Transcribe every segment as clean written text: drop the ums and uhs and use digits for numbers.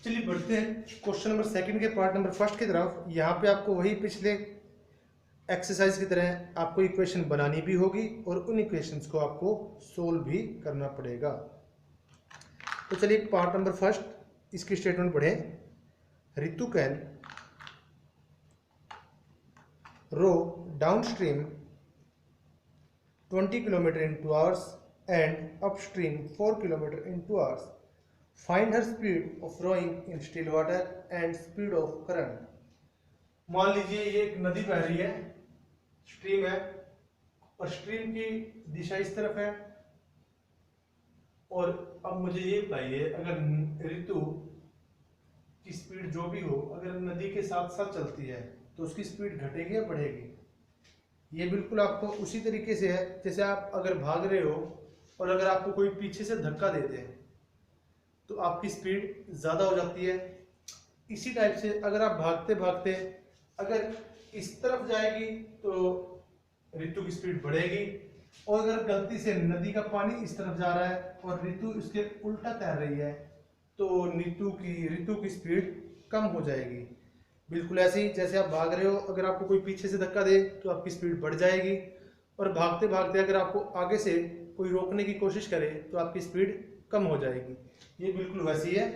चलिए बढ़ते हैं क्वेश्चन नंबर सेकंड के पार्ट नंबर फर्स्ट की तरफ। यहाँ पे आपको वही पिछले एक्सरसाइज की तरह आपको इक्वेशन बनानी भी होगी और उन इक्वेशंस को आपको सोल्व भी करना पड़ेगा। तो चलिए पार्ट नंबर फर्स्ट इसकी स्टेटमेंट पढ़ें। Ritu can row downstream 20 kilometre in 2 hours and upstream 4 kilometer in 2 hours. Find her speed of rowing in still water and speed of current. मान लीजिए ये एक नदी बह रही है, स्ट्रीम है और स्ट्रीम की दिशा इस तरफ है। और अब मुझे ये बताइए, अगर ऋतु की स्पीड जो भी हो, अगर नदी के साथ साथ चलती है तो उसकी स्पीड घटेगी या बढ़ेगी? ये बिल्कुल आपको उसी तरीके से है जैसे आप अगर भाग रहे हो और अगर आपको कोई पीछे से धक्का दे दे तो आपकी स्पीड ज़्यादा हो जाती है। इसी टाइप से अगर आप भागते भागते अगर इस तरफ जाएगी तो ऋतु की स्पीड बढ़ेगी, और अगर गलती से नदी का पानी इस तरफ जा रहा है और ऋतु इसके उल्टा तैर रही है तो ऋतु की स्पीड कम हो जाएगी। बिल्कुल ऐसे ही जैसे आप भाग रहे हो, अगर आपको कोई पीछे से धक्का दे तो आपकी स्पीड बढ़ जाएगी, और भागते भागते अगर आपको आगे से कोई रोकने की कोशिश करे तो आपकी स्पीड कम हो जाएगी। ये बिल्कुल वैसी है।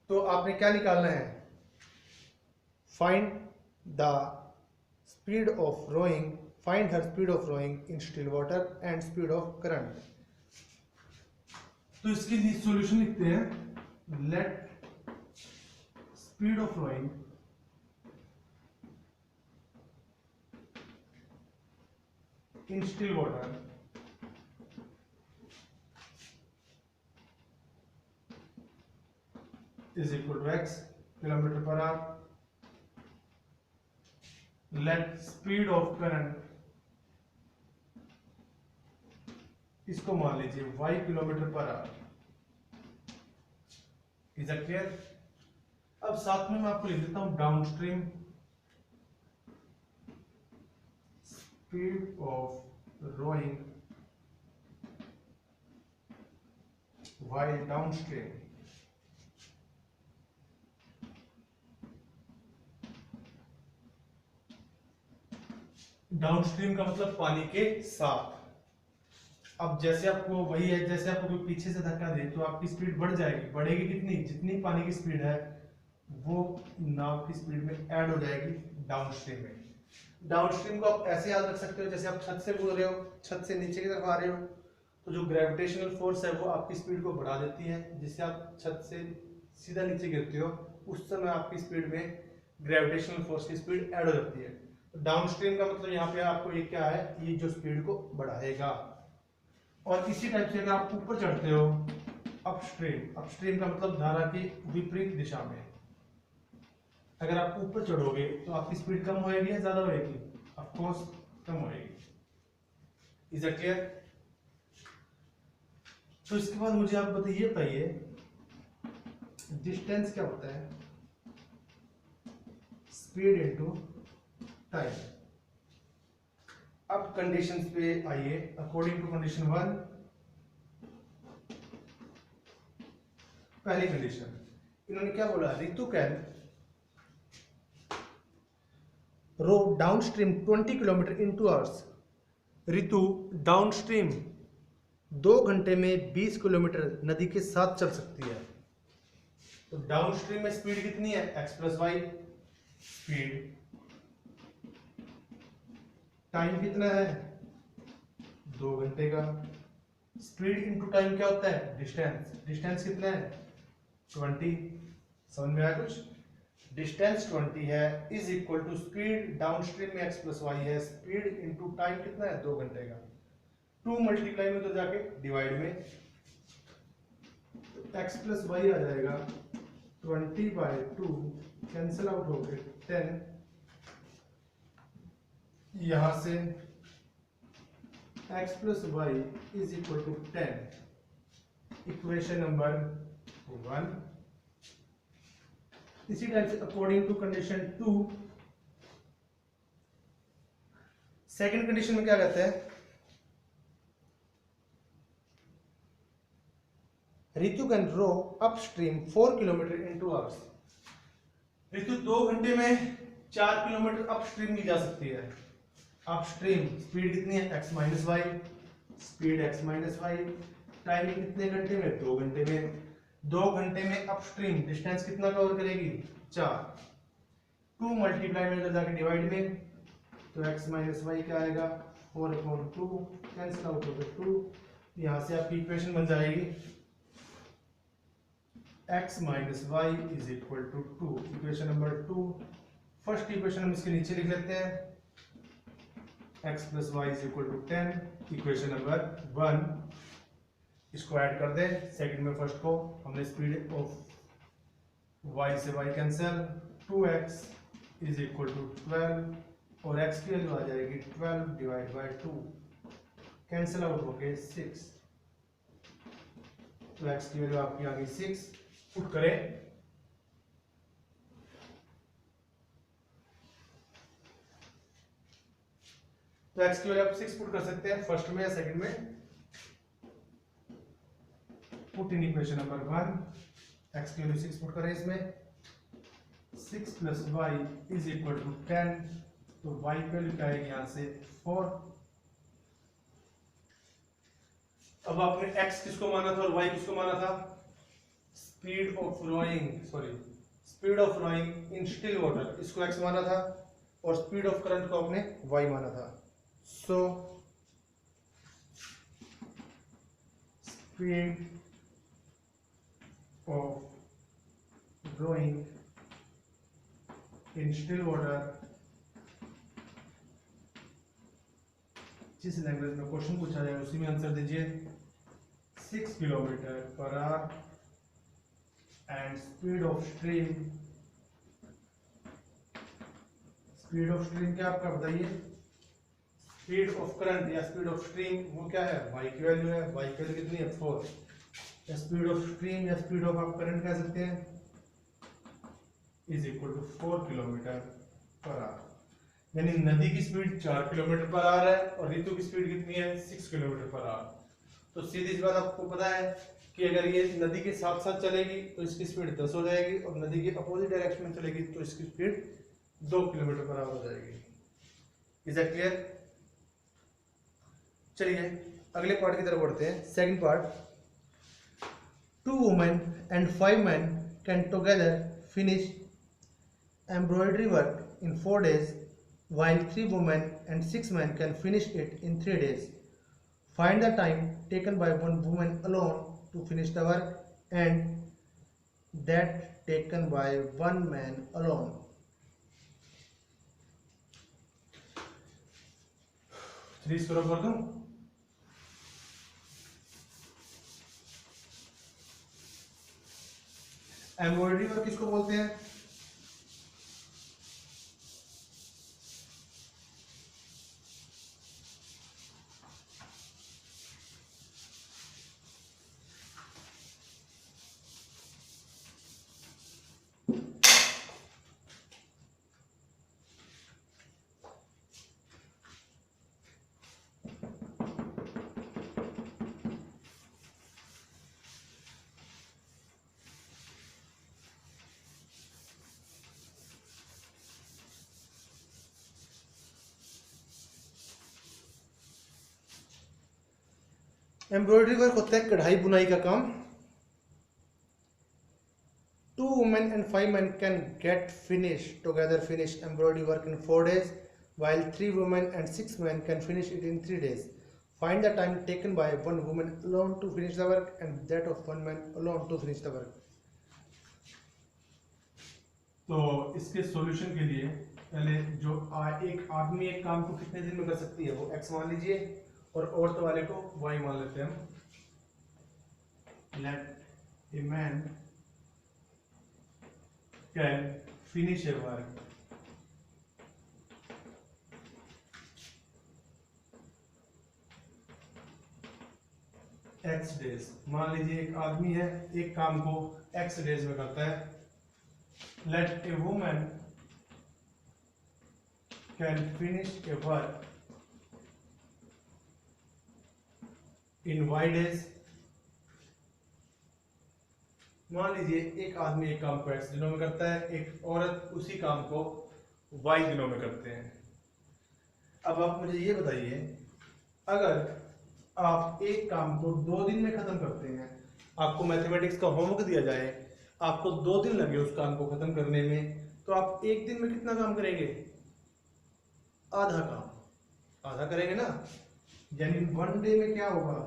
तो आपने क्या निकालना है? Find the speed of rowing, find her speed of rowing in still water and speed of current. तो इसके लिए सॉल्यूशन लिखते हैं। Let speed of rowing in still water is equal to x kilometre per hour. Let speed of current, इसको मान लीजिए y kilometre per hour. Is that clear? अब साथ में मैं आपको लिख देता हूं downstream speed of rowing while downstream। Downstream का मतलब पानी के साथ। अब जैसे आपको वही है, जैसे आपको कोई पीछे से धक्का दे तो आपकी स्पीड बढ़ जाएगी। बढ़ेगी कितनी? जितनी पानी की स्पीड है वो नाव की स्पीड में ऐड हो जाएगी डाउनस्ट्रीम में। डाउनस्ट्रीम को आप ऐसे याद रख सकते हो, जैसे आप छत से गुजर रहे हो, छत से नीचे की तरफ आ रहे हो तो जो ग्रेविटेशनल फोर्स है वो आपकी स्पीड को बढ़ा देती है। जिससे आप छत से सीधा नीचे गिरते हो उस समय आपकी स्पीड में ग्रेविटेशनल फोर्स की स्पीड ऐड हो जाती है। डाउनस्ट्रीम का मतलब यहाँ पे आपको ये क्या है, ये जो स्पीड को बढ़ाएगा। और इसी टाइप से अगर आप ऊपर चढ़ते हो अपस्ट्रीम, अपस्ट्रीम का मतलब धारा की विपरीत दिशा में, अगर आप ऊपर चढ़ोगे तो आपकी स्पीड कम होएगी या ज्यादा होएगी? ऑफ कोर्स कम होएगी। Is it clear? तो इसके बाद मुझे आप बताइए डिस्टेंस क्या होता है? Speed into time. अब कंडीशंस पे आइए। अकॉर्डिंग टू कंडीशन 1, पहली कंडीशन इन्होंने क्या बोला? Ritu can row downstream 20 kilometre in 2 hours। Ritu downstream 2 घंटे में 20 किलोमीटर नदी के साथ चल सकती है। तो डाउन स्ट्रीम में स्पीड कितनी है? x plus y. Speed, time कितना है? 2 घंटे का। स्पीड इनटू टाइम क्या होता है? डिस्टेंस। डिस्टेंस कितना है? 20। समझ में आया कुछ? डिस्टेंस 20 है is equal to speed downstream में x प्लस वाई है, स्पीड इनटू टाइम कितना है? 2 घंटे का। 2 मल्टीप्लाई में तो जाके डिवाइड में, x प्लस वाई आ जाएगा 20/2, कैंसिल आउट हो गए 10, यहां से x plus y is equal to 10, equation number 1। इसी टाइप से according to condition 2, second condition में क्या कहता है, Ritu can row upstream 4 kilometre in 2 hours. रितु 2 घंटे में 4 किलोमीटर अपस्ट्रीम की जा सकती है। अपस्ट्रीम स्पीड कितनी है, x minus y, speed x minus y, timing कितने घंटे में, 2 घंटे में। 2 घंटे में अपस्ट्रीम डिस्टेंस कितना कवर करेगी, 4। 2 मल्टीप्लाई में जाके डिवाइड में, तो x माइनस वाई क्या आएगा, 4/2, कैंसिल आउट हो गया 2, यहां से आपकी इक्वेशन बन जाएगी x minus y is equal to 2, equation number 2। First equation हम इसके नीचे लिख लेते हैं, x plus y is equal to 10, equation number 1। इसको ऐड कर दें सेकंड में फर्स्ट को, हमने स्पीड ऑफ y से y cancel, 2x is equal to 12 और x की वैल्यू आ जाएगी 12 डिवाइड बाय 2, कैंसिल आउट हो गए 6, तो x की वैल्यू आपकी आ गई 6। पुट करें, तो x की वैल्यू आप 6 पुट कर सकते हैं फर्स्ट में या सेकंड में। Put in equation number 1, x की वैल्यू 6 पुट करें इसमें, 6 plus y is equal to 10, तो y की वैल्यू क्या आएगी यहां से 4। अब आपने x किसको माना था और y किसको माना था, speed of rowing in still water, इसको x माना था, और स्पीड ऑफ करंट को आपने y माना था। So speed of rowing in still water, जिस लैंग्वेज में क्वेश्चन पूछा जाए उसी में आंसर दीजिए, 6 kilometre per hour, and speed of stream क्या आपका बताइए, स्पीड ऑफ करंट या स्पीड ऑफ स्ट्रीम वो क्या है, y की वैल्यू है, y की वैल्यू कितनी है 4, या स्पीड ऑफ स्ट्रीम या स्पीड ऑफ आप करंट कह सकते हैं, is equal to 4 kilometre per hour. यानी नदी की स्पीड 4 किलोमीटर पर आवर है और ऋतु की स्पीड कितनी है, 6 किलोमीटर पर आवर। तो सीधी सी बात आपको पता है कि अगर ये नदी के साथ साथ चलेगी तो इसकी स्पीड 10 हो जाएगी, और नदी के अपोजिट डायरेक्शन में चलेगी तो इसकी स्पीड 2 किलोमीटर पर आवर हो जाएगी। Is that clear? चलिए अगले पार्ट की तरफ बढ़ते हैं। Second part, 2 women and 5 men can together finish embroidery work in 4 days, while 3 women and 6 men can finish it in 3 days. Find the time taken by one woman alone to finish the work and that taken by one man alone. थ्री स्क्रो कर दूं? Embroidery work किसको बोलते हैं? Embroidery work होता है कढ़ाई बुनाई का काम। 2 women and 5 men can get finish embroidery work in 4 days, while 3 women and 6 men can finish it in 3 days. Find the time taken by one woman alone to finish the work and that of one man alone to finish the work. तो इसके solution के लिए पहले जो एक आदमी एक काम को कितने दिन में कर सकती है वो x मान लीजिए, और औरत वाले को y मान लेते हैं हम। Let a man can finish a work x days. मान लीजिए एक आदमी है, एक काम को एक्स डेज में करता है। Let a woman can finish a work in y days. मान लीजिए एक आदमी एक काम को एक्स दिनों में करता है, एक औरत उसी काम को वाई दिनों में करते हैं। अब आप मुझे ये बताइए, अगर आप एक काम को 2 दिन में खत्म करते हैं, आपको मैथमेटिक्स का होमवर्क दिया जाए, आपको 2 दिन लगे उस काम को खत्म करने में, तो आप एक दिन में कितना काम करेंगे? आधा काम, आधा करेंगे ना। यानी 1 डे में क्या होगा,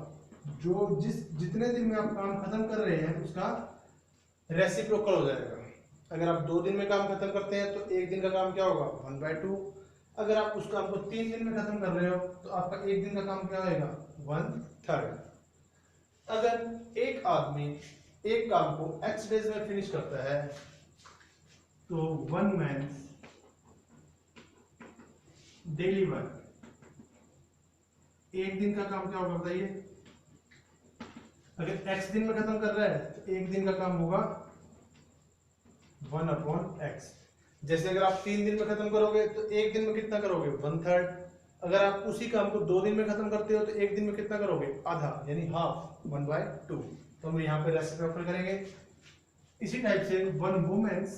जो जितने दिन में आप काम खत्म कर रहे हैं उसका रेसिप्रोकल हो जाएगा। अगर आप 2 दिन में काम खत्म करते हैं तो एक दिन का काम क्या होगा? 1/2। अगर आप उस काम को 3 दिन में खत्म कर रहे हो तो आपका एक दिन का काम क्या होगा? 1/3। अगर एक आदमी एक काम को x डेज में फिनिश करता है तो 1 मैन डेली वर्क, एक दिन का काम क्या होगा बताइए? अगर x दिन में खत्म कर रहा है तो एक दिन का काम होगा 1/x। जैसे अगर आप 3 दिन में खत्म करोगे तो एक दिन में कितना करोगे? 1/3। अगर आप उसी काम को 2 दिन में खत्म करते हो तो एक दिन में कितना करोगे? आधा, यानी हाफ, 1/2। तो हम यहाँ पे रेसिप्रोकल करेंगे। इसी टाइप से 1 वुमेन्स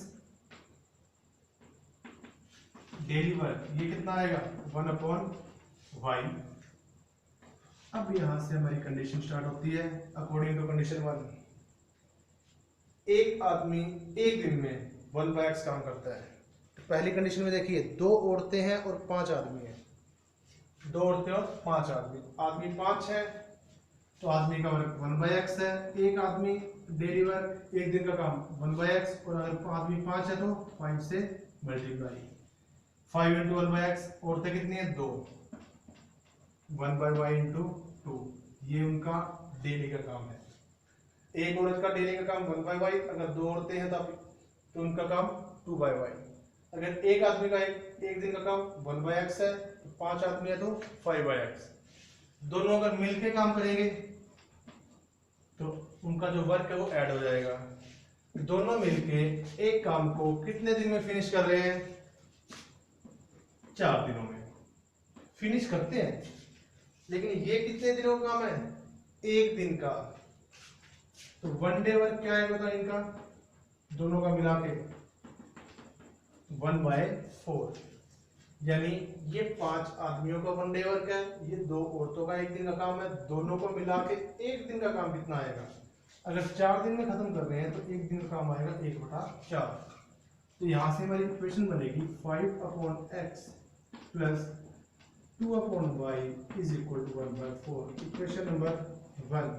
डेली वर्क, ये कितना आएगा? 1/y। अब यहां से हमारी कंडीशन स्टार्ट होती है अकॉर्डिंग टू कंडीशन 1। एक आदमी एक दिन में 1/x काम करता है। तो पहली कंडीशन में देखिए, 2 औरतें हैं और 5 आदमी हैं। 2 औरतें और 5 आदमी, आदमी 5 है तो आदमी का वर्क 1/x है। एक आदमी डेली वर्क, एक दिन का काम 1/x, और अगर आदमी 5 है तो 5 से मल्टीप्लाई, 5 इंटू 1/x। औरतें कितनी है? 2, 1/y इंटू 2। ये उनका डेली का काम है। एक औरत का डेली का काम 1/y, अगर 2 औरतें हैं तो उनका काम 2/y। अगर एक आदमी का एक दिन का काम 1/x है तो 5 आदमी है तो 5/x। दोनों अगर मिलके काम करेंगे तो उनका जो वर्क है वो ऐड हो जाएगा। दोनों मिलके एक काम को कितने दिन में फिनिश कर रहे हैं? 4 दिनों में फिनिश करते हैं। लेकिन ये कितने दिनों का काम है? एक दिन का। तो 1 डे वर्क क्या है बताओ इनका, दोनों का मिला के 1/4। यानी ये 5 आदमियों का 1 डे वर्क है, ये 2 औरतों का एक दिन का काम है। दोनों को मिला के एक दिन का काम कितना आएगा? अगर 4 दिन में खत्म कर रहे हैं तो एक दिन का काम आएगा 1/4। तो यहां से हमारी इक्वेशन बनेगी 5/x plus 2/y is equal to 1/4। Equation number 1।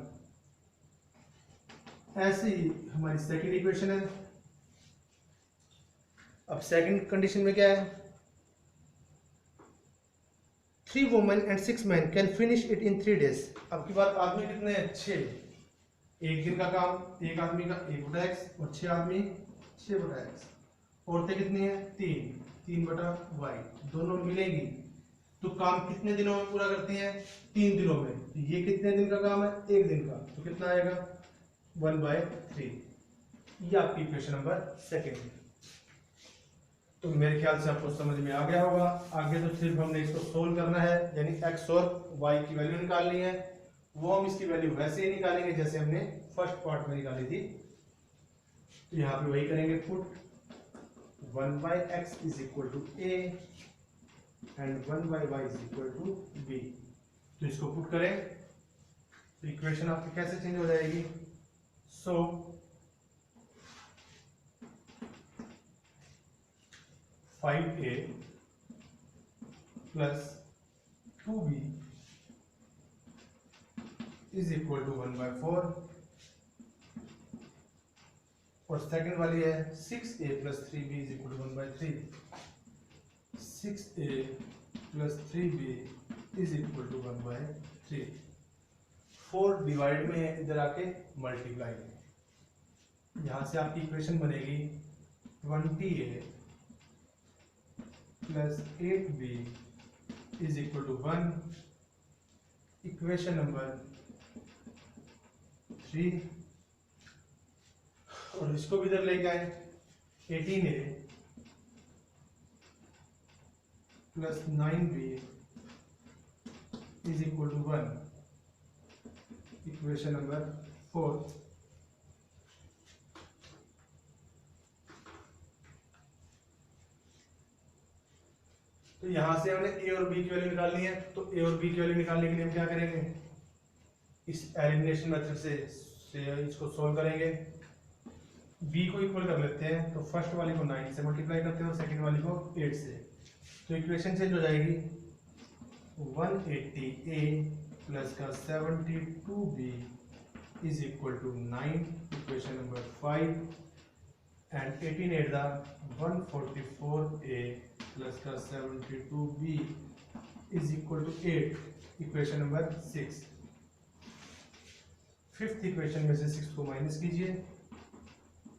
ऐसे ही हमारी सेकंड इक्वेशन है। अब सेकंड कंडीशन में क्या है? 3 women and 6 man can finish it in 3 days। अब की बात, आदमी कितने हैं? 6। एक दिन का काम एक आदमी का 1/x और 6 आदमी 6/x। औरतें कितनी है? 3/y। दोनों मिलेगी तो काम कितने दिनों में पूरा करती हैं? 3 दिनों में। तो ये कितने दिन का काम है? एक दिन का। तो कितना आएगा? 1/3। ये आपकी इक्वेशन नंबर सेकंड। तो मेरे ख्याल से आपको समझ में आ गया होगा। आगे तो सिर्फ हमने इसको सोल्व करना है, यानी x और y की वैल्यू निकालनी है। वो हम इसकी वैल्यू वैसे ही निकालेंगे जैसे हमने फर्स्ट पार्ट में निकाली थी। तो यहाँ पे वही करेंगे, put 1/x is equal to a and 1/y is equal to b। तो इसको पुट करें तो इक्वेशन आपकी कैसे चेंज हो जाएगी? So 5a plus 2b is equal to 1/4, और सेकंड वाली है 6a plus 3b is equal to 1/3। 6a plus 3b is equal to 1/3। 4 divide में है, इधर आके मल्टीप्लाई में। यहाँ से आपकी इक्वेशन बनेगी 20a plus 8b is equal to 1। Equation number 3, और इसको भी इधर लेके आए 18a plus 9b is equal to 1। Equation number 4। तो यहां से हमने a और b की वैल्यू निकालनी है, तो a और b की वैल्यू निकालने के लिए हम क्या करेंगे, इस एलिमिनेशन मेथड से इसको सोल्व करेंगे। b को इक्वल कर लेते हैं, तो फर्स्ट वाली को 9 से मल्टीप्लाई करते हैं और सेकंड वाली को 8 से। तो इक्वेशन चेंज हो जाएगी 180a प्लस का 72b is equal to 9। Equation number 5 and 18 8 दा 144a प्लस का 72b is equal to 8। Equation number 6। Fifth equation में से 6 को माइनस कीजिए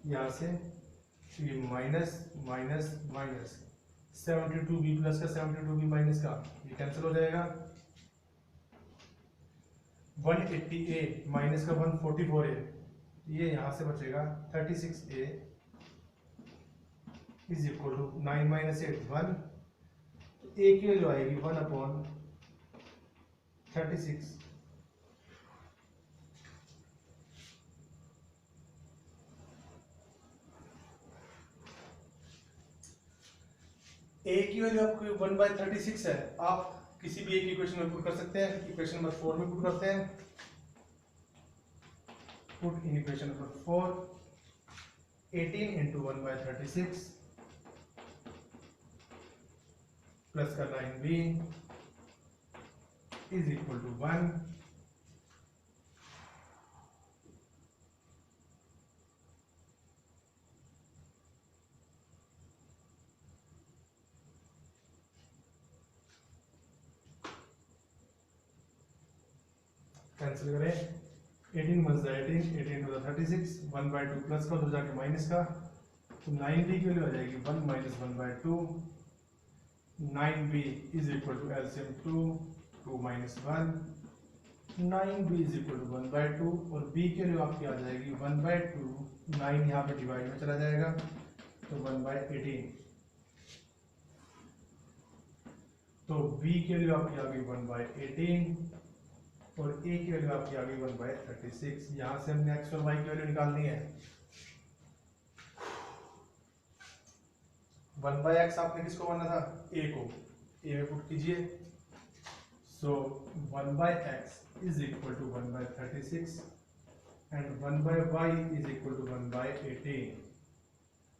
यहाँ से, तो ये minus minus minus 72b plus का 72b माइनस का ये कैंसिल हो जाएगा। 180a माइनस का 144a ये यहाँ से बचेगा 36a is equal to 9 minus 8 1। तो a की वैल्यू आएगी 1/36। a की वैल्यू आपको 1/36 है। आप किसी भी एक इक्वेशन में पुट कर सकते हैं। इक्वेशन नंबर 4 में पुट करते हैं। Put in equation number 4 18 into 1/36 plus का 9b is equal to 1। Cancel करें 18 + 18 18 टू 36 1/2 प्लस का उधर जाके माइनस का, तो 9b की वैल्यू आ जाएगी 1 minus 1/2। 9b is equal to LCM 2 2 minus 1 9b is equal to 1/2 और b की वैल्यू आपकी आ जाएगी 1/2। 9 यहाँ पे डिवाइड में चला जाएगा तो 1/18। तो b की वैल्यू आपकी आ गई 1/18 और a की वैल्यू आपकी आ गई 1/36। यहां से हमने x और y की वैल्यू निकालनी है। 1/x आपने किसको माना था, a को, a में पुट कीजिए। So 1/x is equal to 1/36 and 1/y is equal to 1/18।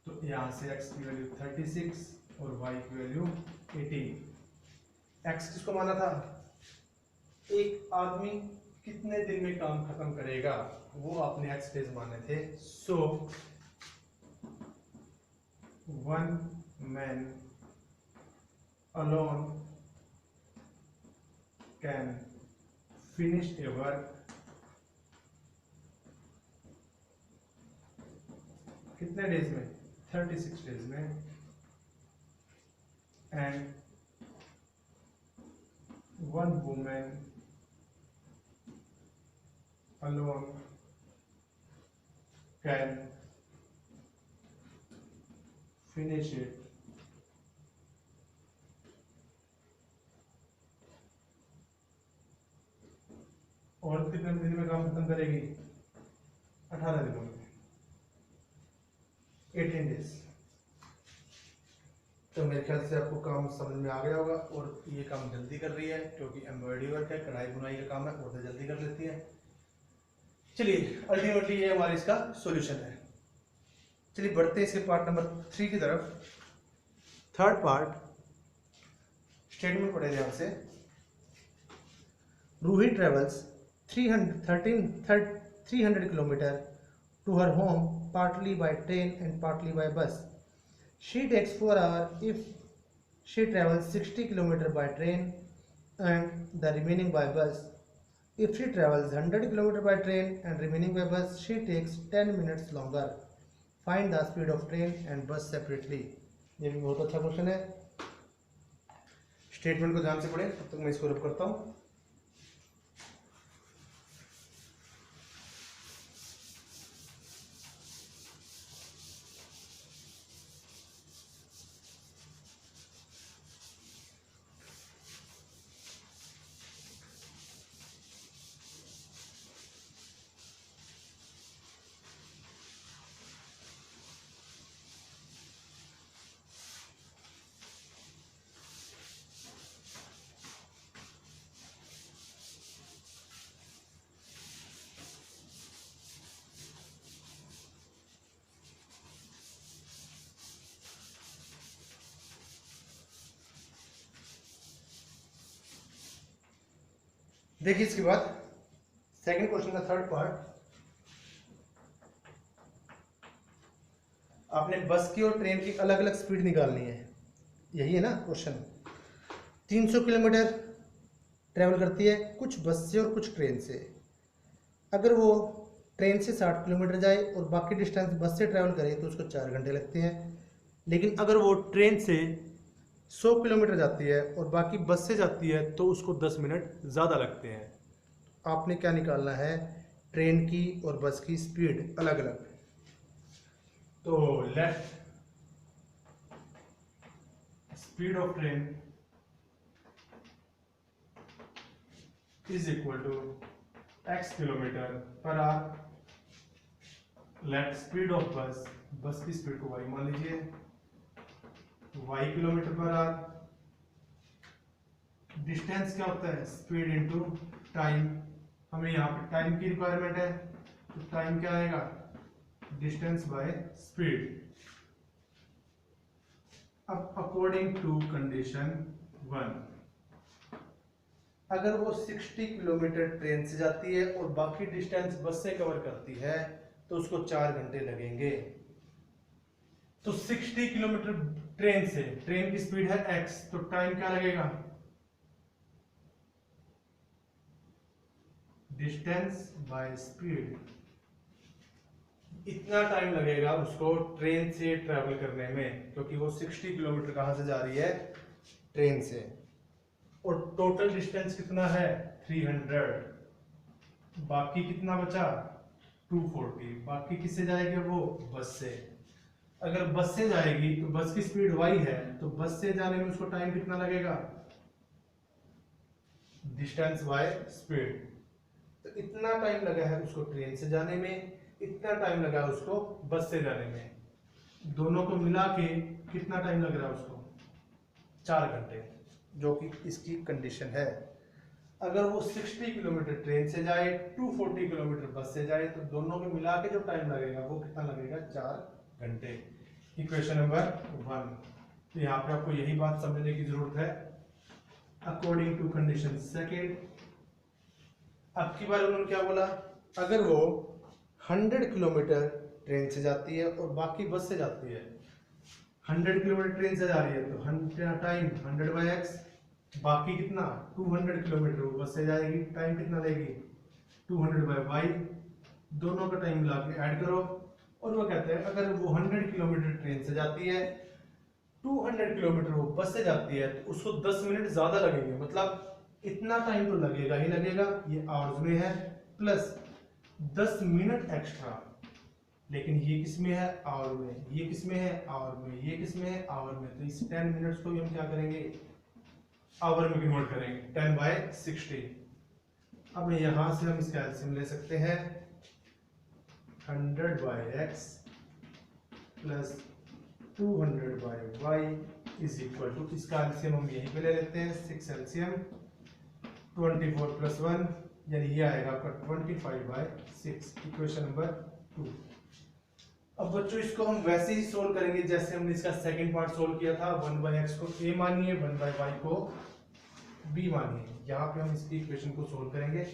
तो यहां से x की वैल्यू 36 और y की वैल्यू 18। x किसको माना था, एक आदमी कितने दिन में काम खत्म करेगा, वो आपने एक्स डेज माने थे। सो 1 man alone can finish a work कितने डेज में, 36 डेज में। And 1 women alone can finish it और कितने दिन में काम खत्म करेगी, 18 दिनों में, 18 डेज। तो मेरे ख्याल से आपको काम समझ में आ गया होगा और ये काम जल्दी कर रही है क्योंकि एम्ब्रॉयडरी वर्क है, कढ़ाई बुनाई का काम है, औरतें जल्दी कर लेती है। चलिए अल्टीमेटली ये हमारा इसका सॉल्यूशन है। चलिए बढ़ते हैं इसके पार्ट नंबर 3 की तरफ। थर्ड पार्ट स्टेटमेंट पढ़े ध्यान से। Ruhi travels 300 kilometre to her home partly by train and partly by bus. She takes 4 hours if she travels 60 kilometers by train and the remaining by bus. If she travels 100 kilometers by train and remaining by bus, she takes 10 minutes longer. Find the speed of train and बस separately. ये भी बहुत अच्छा question है। Statement को ध्यान से पढ़ें, तब तक मैं इसको रब करता हूँ। देखिए इसके बाद सेकंड क्वेश्चन का थर्ड पार्ट, आपने बस की और ट्रेन की अलग अलग स्पीड निकालनी है। यही है ना क्वेश्चन। 300 किलोमीटर ट्रेवल करती है, कुछ बस से और कुछ ट्रेन से। अगर वो ट्रेन से 60 किलोमीटर जाए और बाकी डिस्टेंस बस से ट्रेवल करे तो उसको 4 घंटे लगते हैं। लेकिन अगर वो ट्रेन से 100 किलोमीटर जाती है और बाकी बस से जाती है तो उसको 10 मिनट ज़्यादा लगते हैं। आपने क्या निकालना है, ट्रेन की और बस की स्पीड अलग अलग। तो let speed of train is equal to x kilometre per hour. Let speed of bus, bus की स्पीड को y मान लीजिए, y kilometre per hour. Distance क्या होता है, स्पीड इनटू टाइम। हमें यहाँ पे टाइम की रिक्वायरमेंट है, तो टाइम क्या आएगा, डिस्टेंस बाय स्पीड। अब अकॉर्डिंग टू कंडीशन 1, अगर वो 60 किलोमीटर ट्रेन से जाती है और बाकी डिस्टेंस बस से कवर करती है तो उसको 4 घंटे लगेंगे। तो 60 किलोमीटर ट्रेन से, ट्रेन की स्पीड है x, तो टाइम क्या लगेगा, डिस्टेंस बाय स्पीड। इतना टाइम लगेगा उसको ट्रेन से ट्रेवल करने में, क्योंकि वो 60 किलोमीटर कहां से जा रही है, ट्रेन से। और टोटल डिस्टेंस कितना है, 300। बाकी कितना बचा, 240। बाकी किससे जाएगी वो, बस से। अगर बस से जाएगी तो बस की स्पीड y है, तो बस से जाने में उसको टाइम कितना लगेगा, डिस्टेंस बाय स्पीड। तो इतना टाइम लगा है उसको ट्रेन से जाने में, इतना टाइम लगा उसको बस से जाने में। दोनों को मिला के कितना टाइम लग रहा है उसको, 4 घंटे, जो कि इसकी कंडीशन है। अगर वो 60 किलोमीटर ट्रेन से जाए, 240 किलोमीटर बस से जाए, तो दोनों को मिला के जो टाइम लगेगा वो कितना लगेगा, 4 घंटे। Equation number 1। तो यहाँ पे आपको यही बात समझने की जरूरत है। अकॉर्डिंग टू कंडीशन सेकेंड, अब की बार उन्होंने क्या बोला, अगर वो 100 किलोमीटर ट्रेन से जाती है और बाकी बस से जाती है, 100 किलोमीटर ट्रेन से जा रही है तो 100 टाइम 100 बाई एक्स, बाकी कितना 200 किलोमीटर वो बस से जाएगी, टाइम कितना लेगी, 200 बाई वाई। दोनों का टाइम मिला के ऐड करो। और वो कहते हैं अगर वो 100 किलोमीटर ट्रेन से जाती है, 200 किलोमीटर वो बस से जाती है, तो उसको 10 मिनट ज्यादा लगेंगे। मतलब इतना टाइम तो लगेगा ही लगेगा, ये आवर्स में है, प्लस 10 मिनट एक्स्ट्रा। लेकिन ये किस में है, आवर में। ये किस में है, आवर में। ये किस में है, आवर में। तो इस 10 मिनट्स को हम क्या करेंगे, आवर में कन्वर्ट करेंगे, 10 बाय 60। अब यहां से हम इसका एलसीएम ले सकते हैं, 100 by x plus 200 by y is equal to, इसका एलसीएम हम यहीं पे ले लेते हैं, 6 एलसीएम 24 प्लस 1, यानी ये आएगा आपका 25 बाय 6। Equation number 2। अब बच्चों इसको हम वैसे ही सोल्व करेंगे जैसे हमने इसका सेकंड पार्ट सोल्व किया था। 1 बाय एक्स को a मानिए, 1 बाय वाई को b मानिए। यहाँ पे हम इसकी इक्वेशन को सोल्व करेंगे।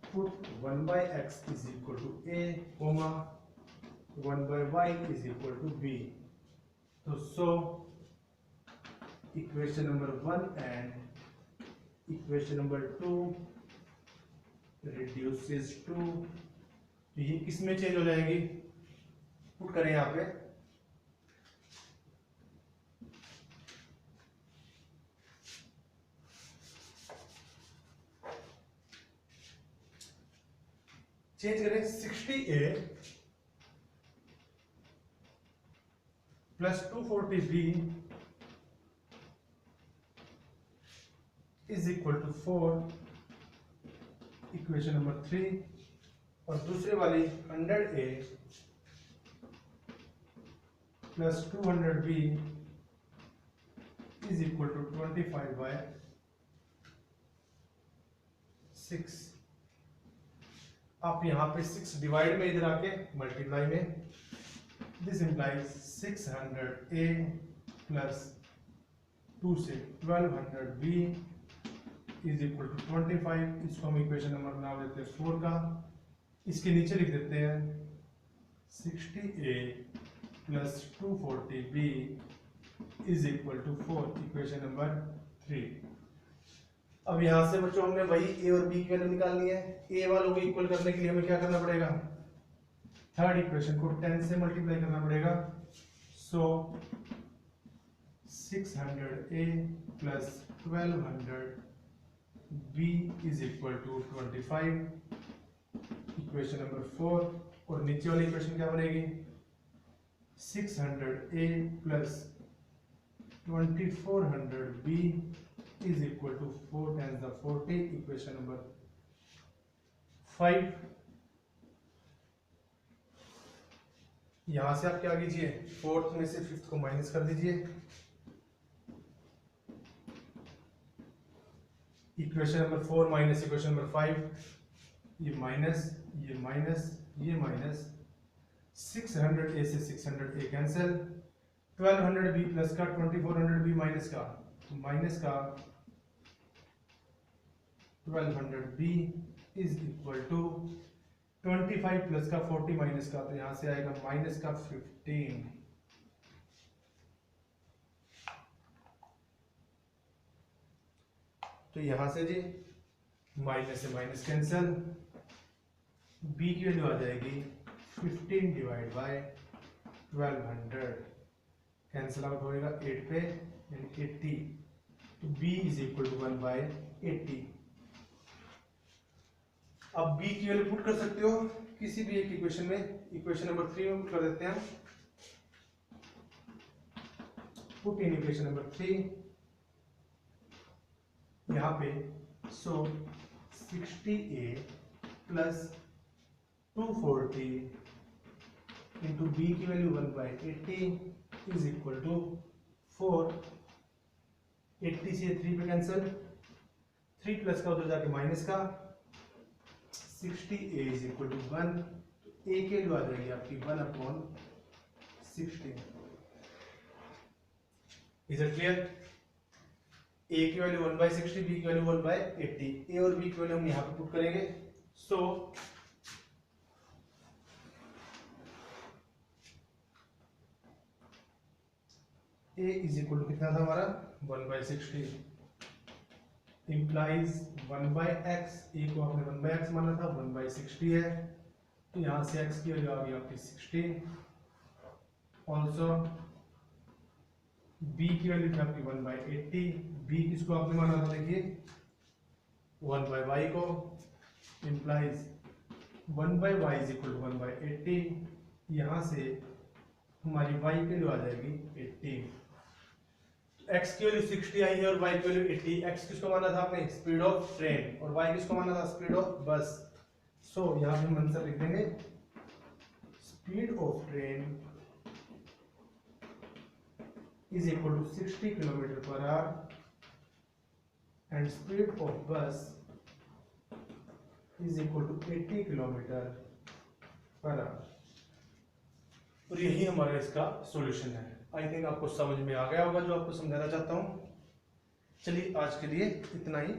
Put 1 by x is equal to a, 1 by y is equal to b। तो so equation number 1 and equation number 2 reduces to, ये किस में चेंज हो जाएंगी, पुट करें यहाँ पे। चेंज करें 60A plus 240B is equal to 4, equation number 3। और दूसरे वाली 100A plus 200B is equal to 25/6। आप यहां पे 6 डिवाइड में इधर आके मल्टीप्लाई में, दिस इंप्लाइज 600A प्लस 2 से 1200B इज इक्वल टू 25। इसको हम इक्वेशन नंबर बना देते हैं 4 का। इसके नीचे लिख देते हैं 60A plus 240B is equal to 4, equation number 3। अब यहां से बच्चों हमने वही ए और बी की वैल्यू निकालनी है। ए वालों को इक्वल करने के लिए हमें क्या करना पड़ेगा, थर्ड इक्वेशन को 10 से मल्टीप्लाई करना पड़ेगा। So 600A plus 1200B is equal to 25, equation number 4। और नीचे वाली इक्वेशन क्या बनेगी, 600A plus 2400B is equal to 4 times the 40, equation number 5। यहां से आप क्या कीजिए, फोर्थ में से फिफ्थ को माइनस कर दीजिए। Equation number 4 minus equation number 5, ये माइनस, ये माइनस, ये माइनस, 600A से 600A कैंसिल, 1200B प्लस का 2400B माइनस का, तो माइनस का 1200B is equal to 25 plus का 40 माइनस का, तो यहां से आएगा माइनस का 15। तो यहां से जी माइनस से माइनस कैंसिल, B की वैल्यू आ जाएगी 15 डिवाइड बाय 1200, कैंसिल आउट होएगा 8 पे यानी 80, तो B इज इक्वल टू 1/80। अब B की वैल्यू पुट कर सकते हो किसी भी एक इक्वेशन में, इक्वेशन नंबर 3 में पुट कर देते हैं, पुट इन इक्वेशन नंबर 3 यहां पे। सो 60A प्लस 240 इंटू B की वैल्यू 1/80 इज इक्वल टू 4। 80 से 3 पे कैंसिल, 3 प्लस का उधर जाके माइनस का, 60A इज इक्वल टू 1, तो A की वैल्यू आ जाएगी आपकी 1/60। Is it clear? A की वैल्यू 1/60, B की वैल्यू 1/80। A और B की वैल्यू हम यहाँ पे पुट करेंगे। सो A इज इक्वल टू कितना था हमारा 1/60, इंप्लाइज 1/x, A को आपने 1/x माना था, 1/60 है, तो यहां से x की वैल्यू आ गई आपकी 60। ऑल्सो B की वैल्यू थी आपकी 1/80, B किसको आपने माना था, देखिए 1/y को, implies 1/y is equal to 1/80। यहां से हमारी y की वैल्यू आ जाएगी 80। x की वैल्यू 60 आई है और y की वैल्यू 80। x किसको माना था आपने, स्पीड ऑफ ट्रेन, और y किसको माना था, स्पीड ऑफ बस। सो यहां पे हम आंसर लिख देंगे speed of train is equal to 60 km/h and speed of bus is equal to 80 km/h। और यही हमारा इसका सॉल्यूशन है। आई थिंक आपको समझ में आ गया होगा जो आपको समझाना चाहता हूं। चलिए आज के लिए इतना ही।